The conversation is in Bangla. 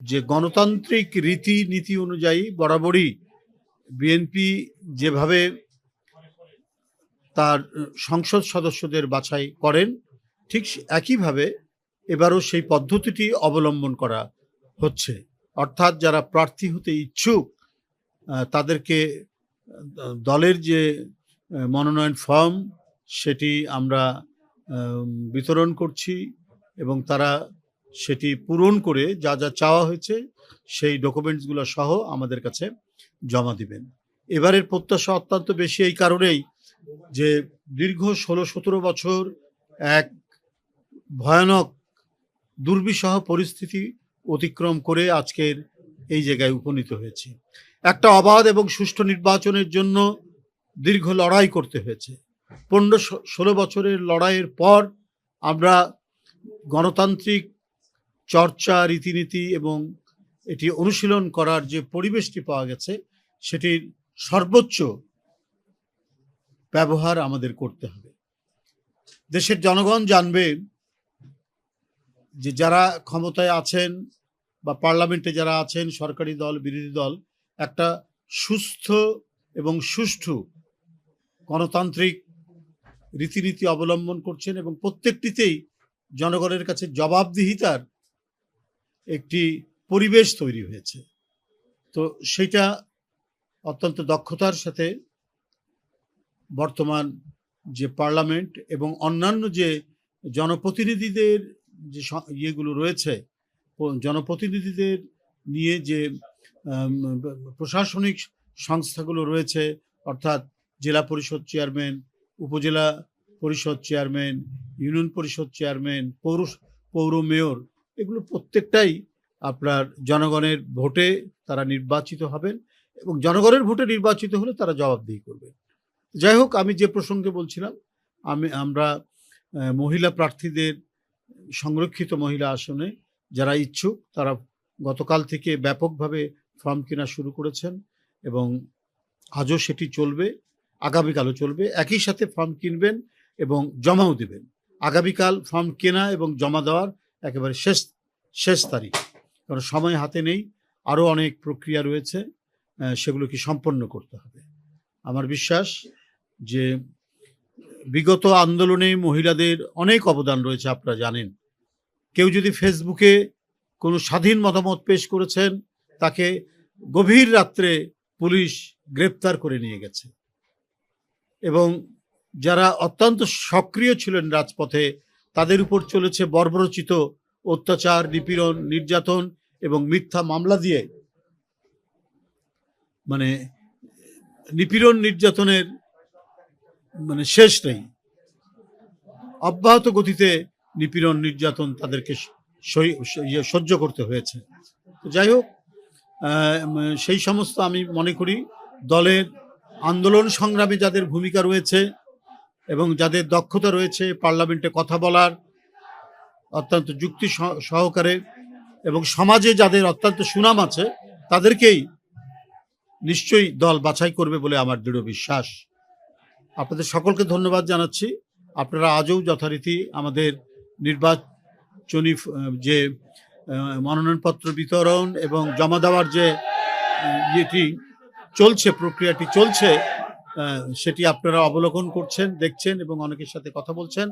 যে গণতান্ত্রিক রীতিনীতি অনুযায়ী বরাবরই বিএনপি যেভাবে তার সংসদ সদস্যদের বাছাই করেন, ঠিক একইভাবে এবারও সেই পদ্ধতিটি অবলম্বন করা হচ্ছে। অর্থাৎ যারা প্রার্থী হতে ইচ্ছুক তাদেরকে দলের যে মনোনয়ন ফর্ম সেটি আমরা বিতরণ করছি এবং তারা সেটি পূরণ করে যা যা চাওয়া হয়েছে সেই ডকুমেন্টসগুলো সহ আমাদের কাছে জমা দিবেন। এবারের প্রত্যাশা অত্যন্ত বেশি এই কারণেই যে দীর্ঘ 16-17 বছর এক ভয়ানক দুর্বিষহ পরিস্থিতি অতিক্রম করে আজকের এই জায়গায় উপনীত হয়েছে। একটা অবাধ এবং সুষ্ঠু নির্বাচনের জন্য দীর্ঘ লড়াই করতে হয়েছে। 15-16 বছরের লড়াইয়ের পর আমরা গণতান্ত্রিক চর্চা, রীতিনীতি এবং এটি অনুশীলন করার যে পরিবেশটি পাওয়া গেছে সেটির সর্বোচ্চ ব্যবহার আমাদের করতে হবে। দেশের জনগণ জানবে যে যারা ক্ষমতায় আছেন বা পার্লামেন্টে যারা আছেন, সরকারি দল, বিরোধী দল, একটা সুস্থ এবং সুষ্ঠু গণতান্ত্রিক রীতিনীতি অবলম্বন করছেন এবং প্রত্যেকটিতেই জনগণের কাছে জবাবদিহিতার একটি পরিবেশ তৈরি হয়েছে। তো সেটা অত্যন্ত দক্ষতার সাথে বর্তমান যে পার্লামেন্ট এবং অন্যান্য যে জনপ্রতিনিধিদের যে ইয়েগুলো রয়েছে, জনপ্রতিনিধিদের নিয়ে যে প্রশাসনিক সংস্থাগুলো রয়েছে, অর্থাৎ জেলা পরিষদ চেয়ারম্যান, উপজেলা পরিষদ চেয়ারম্যান, ইউনিয়ন পরিষদ চেয়ারম্যান, পৌর মেয়র, এগুলো প্রত্যেকটাই আপনার জনগণের ভোটে তারা নির্বাচিত হবেন এবং জনগণের ভোটে নির্বাচিত হলে তারা জবাবদিহি করবে। যাই হোক, আমি যে প্রসঙ্গে বলছিলাম, আমরা মহিলা প্রার্থীদের সংরক্ষিত মহিলা আসনে যারা ইচ্ছুক তারা গতকাল থেকে ব্যাপকভাবে ফর্ম কেনা শুরু করেছেন এবং আজও সেটি চলবে, আগামীকালও চলবে। একই সাথে ফর্ম কিনবেন এবং জমাও দেবেন। আগামীকাল ফর্ম কেনা এবং জমা দেওয়ার একেবারে শেষ তারিখ, কারণ সময় হাতে নেই, আরও অনেক প্রক্রিয়া রয়েছে, সেগুলোকে সম্পন্ন করতে হবে। আমার বিশ্বাস যে বিগত আন্দোলনে মহিলাদের অনেক অবদান রয়েছে, আপনারা জানেন। কেউ যদি ফেসবুকে কোনো স্বাধীন মতামত পেশ করেছেন, তাকে গভীর রাত্রে পুলিশ গ্রেপ্তার করে নিয়ে গেছে এবং যারা অত্যন্ত সক্রিয় ছিলেন রাজপথে তাদের উপর চলেছে বর্বরোচিত অত্যাচার, নিপীড়ন, নির্যাতন এবং মিথ্যা মামলা দিয়ে, মানে নিপীড়ন নির্যাতনের শেষ নেই। অব্যাহত গতিতে নিপীড়ন নির্যাতন তাদেরকে সহ্য করতে হয়েছে। যাই হোক, সেই সমস্ত আমি মনে করি দলের আন্দোলন সংগ্রামে যাদের ভূমিকা রয়েছে এবং যাদের দক্ষতা রয়েছে পার্লামেন্টে কথা বলার অত্যন্ত যুক্তি সহকারে এবং সমাজে যাদের অত্যন্ত সুনাম আছে, তাদেরকেই নিশ্চয়ই দল বাছাই করবে বলে আমার দৃঢ় বিশ্বাস। আপনাদের সকলকে ধন্যবাদ জানাচ্ছি। আপনারা আজও যথারীতি আমাদের নির্বাচনী যে মনোনয়নপত্র বিতরণ এবং জমা দেওয়ার যে ইয়েটি চলছে, প্রক্রিয়াটি চলছে, সেটি আপনারা অবলোকন করছেন, দেখছেন এবং অনেকের সাথে কথা বলছেন।